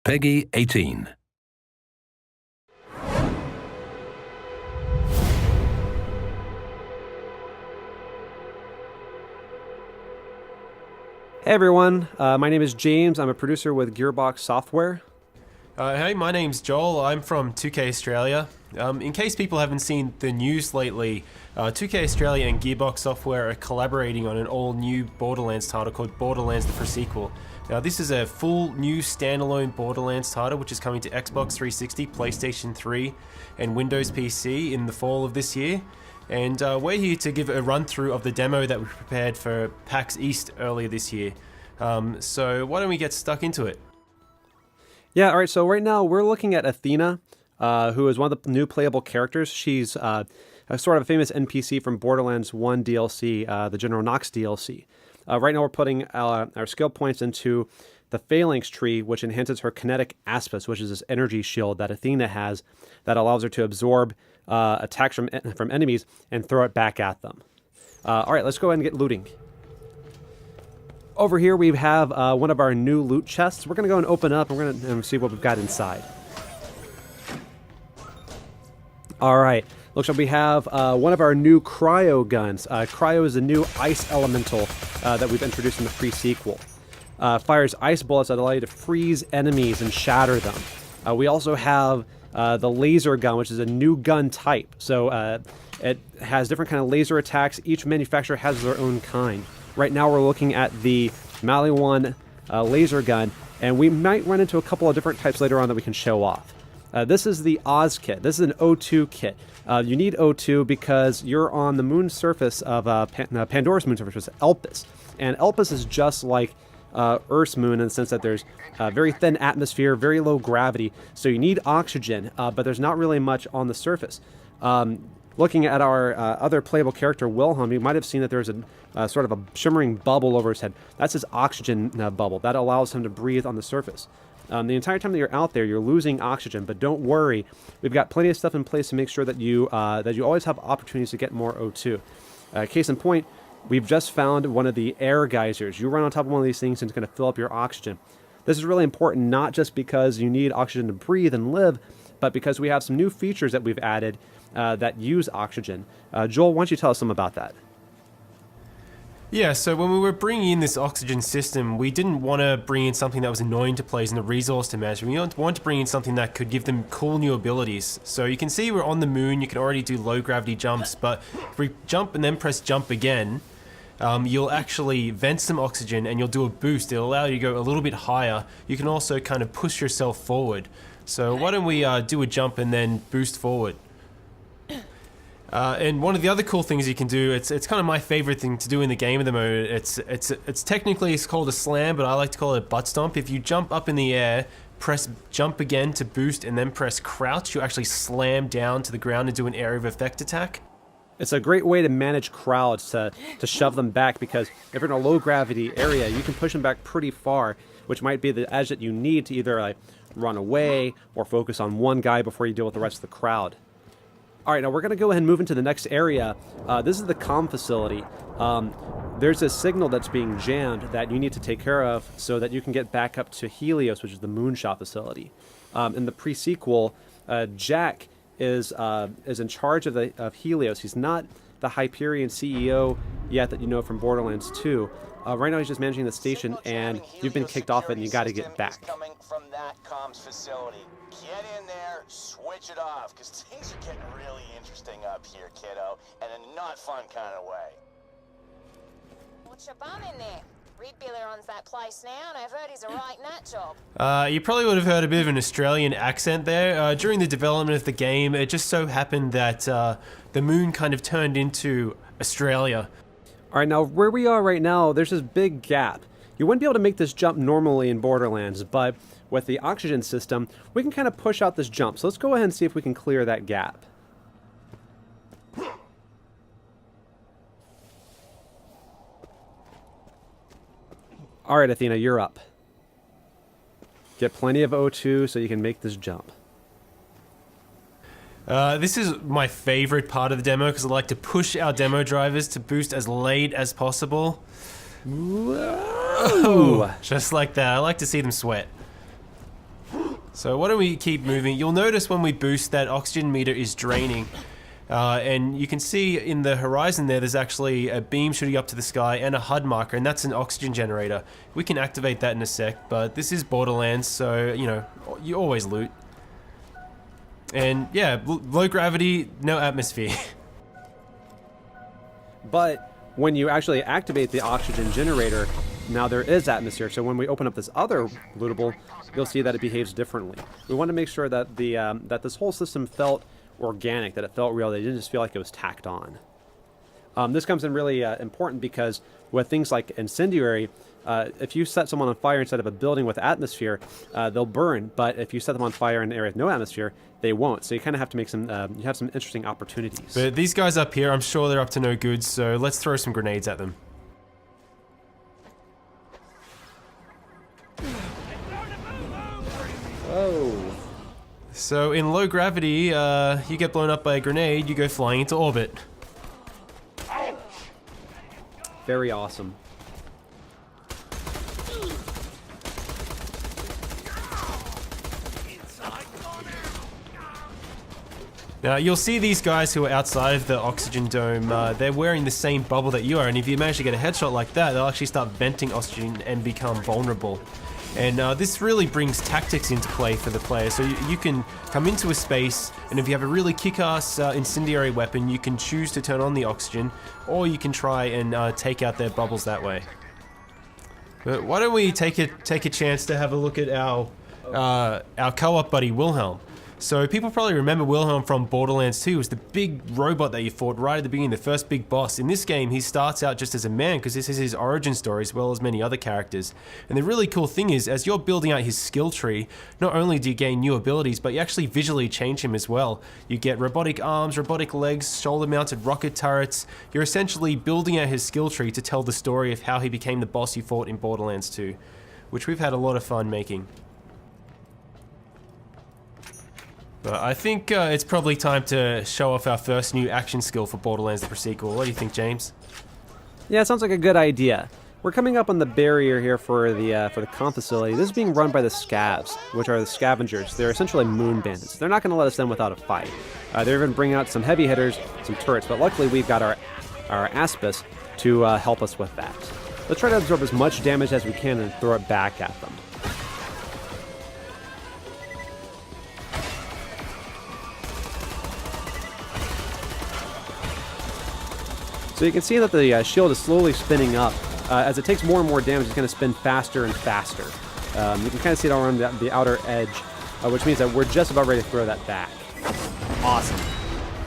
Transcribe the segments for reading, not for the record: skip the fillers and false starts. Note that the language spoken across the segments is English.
Peggy 18. Hey everyone, my name is James. I'm a producer with Gearbox Software. Hey, my name's Joel. I'm from 2K Australia. In case people haven't seen the news lately, 2K Australia and Gearbox Software are collaborating on an all-new Borderlands title called Borderlands the Pre-Sequel. Now, this is a full new standalone Borderlands title which is coming to Xbox 360, PlayStation 3, and Windows PC in the fall of this year. And we're here to give a run-through of the demo that we prepared for PAX East earlier this year. So why don't we get stuck into it? Yeah, all right, so right now we're looking at Athena, who is one of the new playable characters. She's a sort of a famous NPC from Borderlands 1 DLC, the General Knox DLC. Right now we're putting our skill points into the Phalanx tree, which enhances her kinetic aspects, which is this energy shield that Athena has that allows her to absorb attacks from enemies and throw it back at them. All right, let's go ahead and get looting. Over here we have one of our new loot chests. We're going to go and open up and we're going to see what we've got inside. All right, looks like we have one of our new cryo guns. Cryo is a new ice elemental that we've introduced in the pre-sequel. Fires ice bullets that allow you to freeze enemies and shatter them. We also have the laser gun, which is a new gun type. So it has different kind of laser attacks. Each manufacturer has their own kind. Right now we're looking at the Maliwan laser gun, and we might run into a couple of different types later on that we can show off. This is the Oz kit. This is an O2 kit. You need O2 because you're on the moon surface of Pandora's moon surface, which is Elpis. And Elpis is just like Earth's moon in the sense that there's a very thin atmosphere, very low gravity, so you need oxygen, but there's not really much on the surface. Looking at our other playable character, Wilhelm, you might have seen that there's a sort of a shimmering bubble over his head. That's his oxygen bubble. That allows him to breathe on the surface. The entire time that you're out there, you're losing oxygen, but don't worry. We've got plenty of stuff in place to make sure that you always have opportunities to get more O2. Case in point, we've just found one of the air geysers. You run on top of one of these things and it's going to fill up your oxygen. This is really important, not just because you need oxygen to breathe and live, but because we have some new features that we've added that use oxygen. Joel, why don't you tell us some about that? Yeah, so when we were bringing in this oxygen system, we didn't want to bring in something that was annoying to players and a resource to manage. We wanted to bring in something that could give them cool new abilities. So you can see we're on the moon, you can already do low gravity jumps, but if we jump and then press jump again, you'll actually vent some oxygen and you'll do a boost. It'll allow you to go a little bit higher. You can also kind of push yourself forward. So why don't we do a jump and then boost forward? And one of the other cool things you can do, it's kind of my favorite thing to do in the game at the moment. It's technically called a slam, but I like to call it a butt stomp. If you jump up in the air, press jump again to boost, and then press crouch, you actually slam down to the ground and do an area of effect attack. It's a great way to manage crowds, to shove them back, because if you're in a low gravity area, you can push them back pretty far, which might be the edge that you need to either like run away or focus on one guy before you deal with the rest of the crowd. All right, now we're going to go ahead and move into the next area. This is the comm facility. There's a signal that's being jammed that you need to take care of so that you can get back up to Helios, which is the moonshot facility. In the pre-sequel, Jack is in charge of Helios. He's not the Hyperion CEO yet that you know from Borderlands 2. Right now he's just managing the station, and you've been kicked off it, and you got to get back. Coming from that comms facility. Get in there, switch it off, because things are getting really interesting up here, kiddo, and in a not fun kind of way. What's your bum in there? Reed Biller owns that place now, and I've heard he's a right nut job. You probably would have heard a bit of an Australian accent there. During the development of the game, it just so happened that the moon kind of turned into Australia. All right, now where we are right now, there's this big gap. You wouldn't be able to make this jump normally in Borderlands, but with the oxygen system, we can kind of push out this jump. So let's go ahead and see if we can clear that gap. All right, Athena, you're up. Get plenty of O2 so you can make this jump. This is my favorite part of the demo because I like to push our demo drivers to boost as late as possible. Whoa. Just like that. I like to see them sweat. So why don't we keep moving? You'll notice when we boost, that oxygen meter is draining. And you can see in the horizon there's actually a beam shooting up to the sky and a HUD marker, and that's an oxygen generator. We can activate that in a sec, but this is Borderlands, so, you know, you always loot. And yeah, low gravity, no atmosphere. But when you actually activate the oxygen generator, now there is atmosphere. So when we open up this other lootable, you'll see that it behaves differently. We want to make sure that that this whole system felt organic, that it felt real, that it didn't just feel like it was tacked on. This comes in really important because with things like incendiary, if you set someone on fire inside of a building with atmosphere, they'll burn. But if you set them on fire in an area with no atmosphere, they won't. So you kind of have to make some, you have some interesting opportunities. But these guys up here, I'm sure they're up to no good, so let's throw some grenades at them. Oh. So in low gravity, you get blown up by a grenade, you go flying into orbit. Very awesome. Now you'll see these guys who are outside of the oxygen dome, they're wearing the same bubble that you are, and if you manage to get a headshot like that, they'll actually start venting oxygen and become vulnerable. And this really brings tactics into play for the player. So you can come into a space, and if you have a really kick-ass incendiary weapon, you can choose to turn on the oxygen, or you can try and take out their bubbles that way. But why don't we take a chance to have a look at our co-op buddy Wilhelm. So people probably remember Wilhelm from Borderlands 2. It was the big robot that you fought right at the beginning, the first big boss. In this game, he starts out just as a man because this is his origin story as well as many other characters. And the really cool thing is, as you're building out his skill tree, not only do you gain new abilities, but you actually visually change him as well. You get robotic arms, robotic legs, shoulder-mounted rocket turrets. You're essentially building out his skill tree to tell the story of how he became the boss you fought in Borderlands 2, which we've had a lot of fun making. But I think it's probably time to show off our first new action skill for Borderlands the Pre-Sequel. What do you think, James? Yeah, it sounds like a good idea. We're coming up on the barrier here for the comp facility. This is being run by the Scavs, which are the scavengers. They're essentially moon bandits. They're not going to let us in without a fight. They're even bringing out some heavy hitters, some turrets, but luckily we've got our Aspis to help us with that. Let's try to absorb as much damage as we can and throw it back at them. So you can see that the shield is slowly spinning up. As it takes more and more damage, it's going to spin faster and faster. You can kind of see it all around the outer edge, which means that we're just about ready to throw that back. Awesome.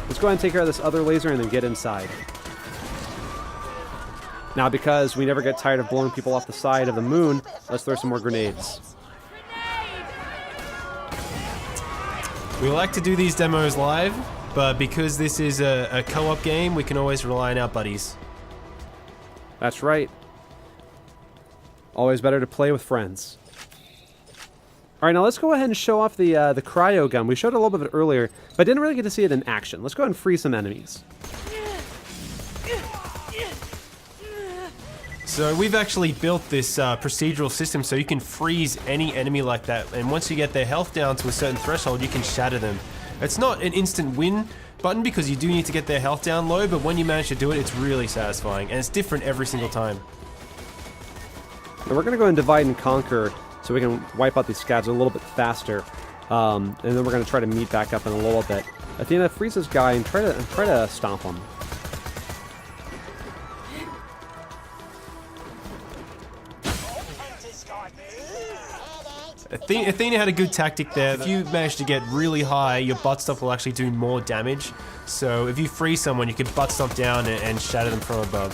Let's go ahead and take care of this other laser and then get inside. Now, because we never get tired of blowing people off the side of the moon, let's throw some more grenades. We like to do these demos live, but because this is a co-op game, we can always rely on our buddies. That's right. Always better to play with friends. All right, now let's go ahead and show off the cryo gun. We showed it a little bit earlier, but didn't really get to see it in action. Let's go ahead and free some enemies. So we've actually built this procedural system so you can freeze any enemy like that, and once you get their health down to a certain threshold, you can shatter them. It's not an instant win button because you do need to get their health down low, but when you manage to do it, it's really satisfying, and it's different every single time. And we're going to go and divide and conquer so we can wipe out these scavs a little bit faster, and then we're going to try to meet back up in a little bit. Athena, freeze this guy and try to stomp him. Athena had a good tactic there. If you manage to get really high, your butt stomp will actually do more damage. So if you freeze someone, you can butt stomp down and shatter them from above.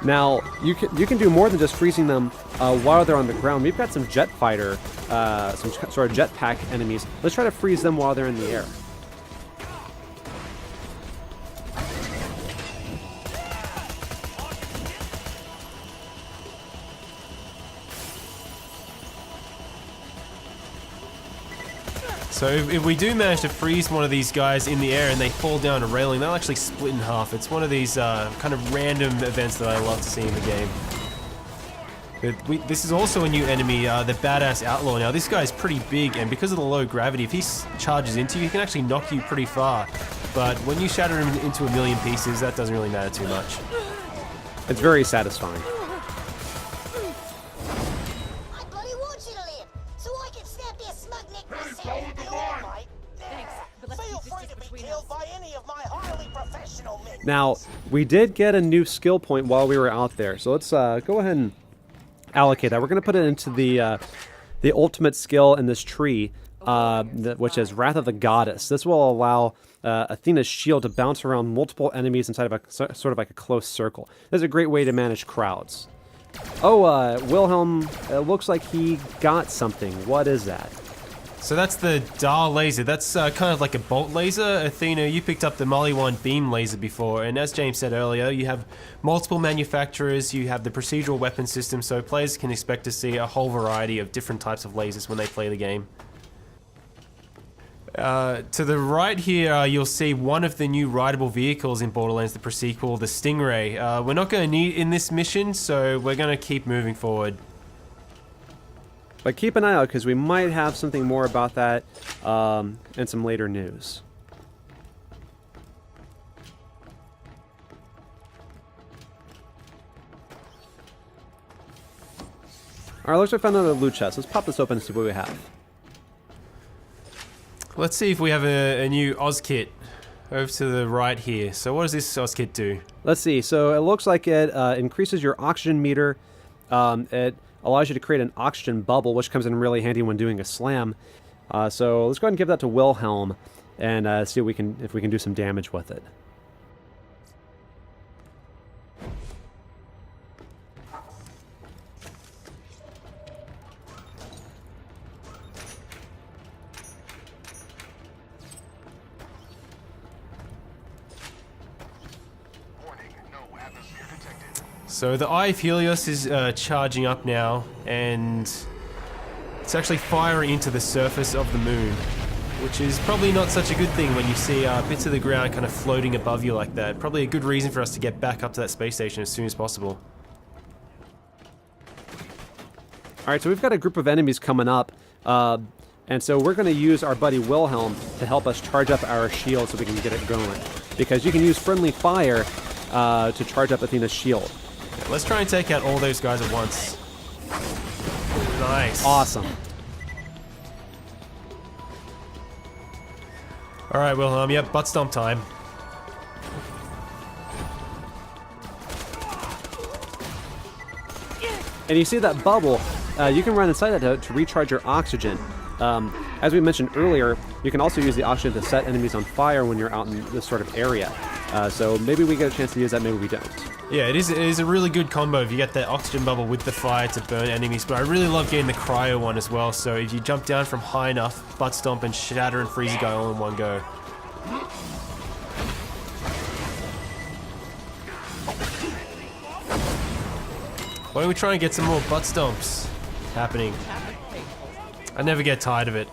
Now, you can do more than just freezing them while they're on the ground. We've got some jet fighter, some sort of jetpack enemies. Let's try to freeze them while they're in the air. So if we do manage to freeze one of these guys in the air and they fall down a railing, they'll actually split in half. It's one of these kind of random events that I love to see in the game. This is also a new enemy, the Badass Outlaw. Now, this guy's pretty big, and because of the low gravity, if he charges into you, he can actually knock you pretty far. But when you shatter him into a million pieces, that doesn't really matter too much. It's very satisfying. I bloody want you to live, so I can snap your smug neck myself. You all right? Thanks, but let's feel keep this free just to be between killed by any of my highly professional men. Now, we did get a new skill point while we were out there, so let's go ahead and allocate that. We're going to put it into the ultimate skill in this tree, which is Wrath of the Goddess. This will allow Athena's shield to bounce around multiple enemies inside of a sort of like a close circle. This is a great way to manage crowds. Oh, Wilhelm, it looks like he got something. What is that? So that's the Dar laser. That's kind of like a bolt laser. Athena, you picked up the Maliwan beam laser before, and as James said earlier, you have multiple manufacturers, you have the procedural weapon system, so players can expect to see a whole variety of different types of lasers when they play the game. To the right here, you'll see one of the new rideable vehicles in Borderlands, the pre-sequel, the Stingray. We're not going to need in this mission, so we're going to keep moving forward. But keep an eye out, because we might have something more about that in some later news. Alright, looks like we found another loot chest. Let's pop this open and see what we have. Let's see if we have a new Oz kit over to the right here. So what does this Oz kit do? Let's see. So it looks like it increases your oxygen meter. It allows you to create an oxygen bubble, which comes in really handy when doing a slam. So let's go ahead and give that to Wilhelm and see if we can do some damage with it. So the Eye of Helios is charging up now, and it's actually firing into the surface of the moon, which is probably not such a good thing when you see bits of the ground kind of floating above you like that. Probably a good reason for us to get back up to that space station as soon as possible. Alright, so we've got a group of enemies coming up, and so we're going to use our buddy Wilhelm to help us charge up our shield so we can get it going. Because you can use friendly fire to charge up Athena's shield. Let's try and take out all those guys at once. Nice. Awesome. Alright, Wilhelm, yep, butt stomp time. And you see that bubble, you can run inside that to recharge your oxygen. As we mentioned earlier, you can also use the oxygen to set enemies on fire when you're out in this sort of area. So maybe we get a chance to use that, maybe we don't. Yeah, it is a really good combo if you get that oxygen bubble with the fire to burn enemies, but I really love getting the cryo one as well, so if you jump down from high enough, butt stomp and shatter and freeze a guy all in one go. Why don't we try and get some more butt stomps happening? I never get tired of it.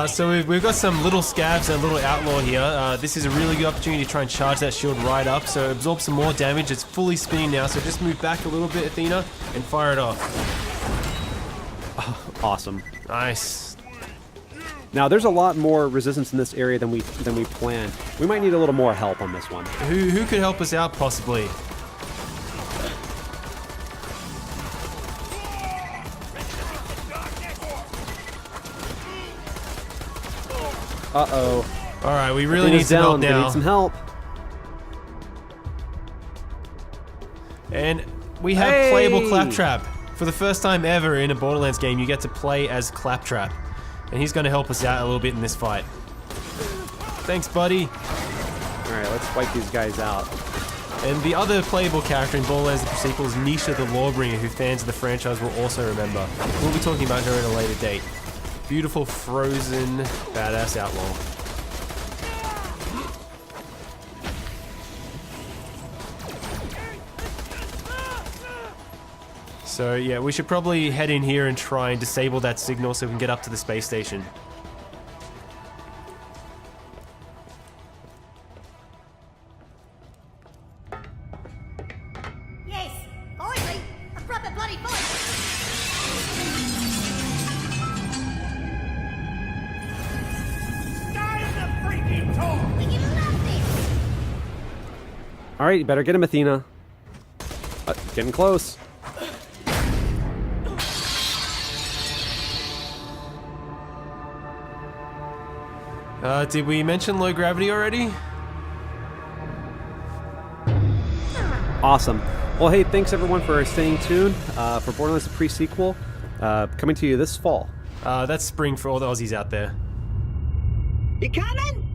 So we've got some little scabs and a little outlaw here. This is a really good opportunity to try and charge that shield right up, so absorb some more damage. It's fully spinning now, so just move back a little bit, Athena, and fire it off. Awesome. Nice. Now, there's a lot more resistance in this area than we planned. We might need a little more help on this one. Who could help us out, possibly? Uh-oh. Alright, we really need some help now. We need some help. And we have playable Claptrap. For the first time ever in a Borderlands game, you get to play as Claptrap. And he's going to help us out a little bit in this fight. Thanks, buddy. Alright, let's wipe these guys out. And the other playable character in Borderlands the sequel is Nisha the Lawbringer, who fans of the franchise will also remember. We'll be talking about her at a later date. Beautiful, frozen, badass outlaw. So yeah, we should probably head in here and try and disable that signal so we can get up to the space station. Yes, finally, a proper bloody fight. We can love this. All right, you better get him, Athena. Getting close. Did we mention low gravity already? Awesome. Well, hey, thanks everyone for staying tuned for Borderlands the pre-sequel coming to you this fall. That's spring for all the Aussies out there. You coming?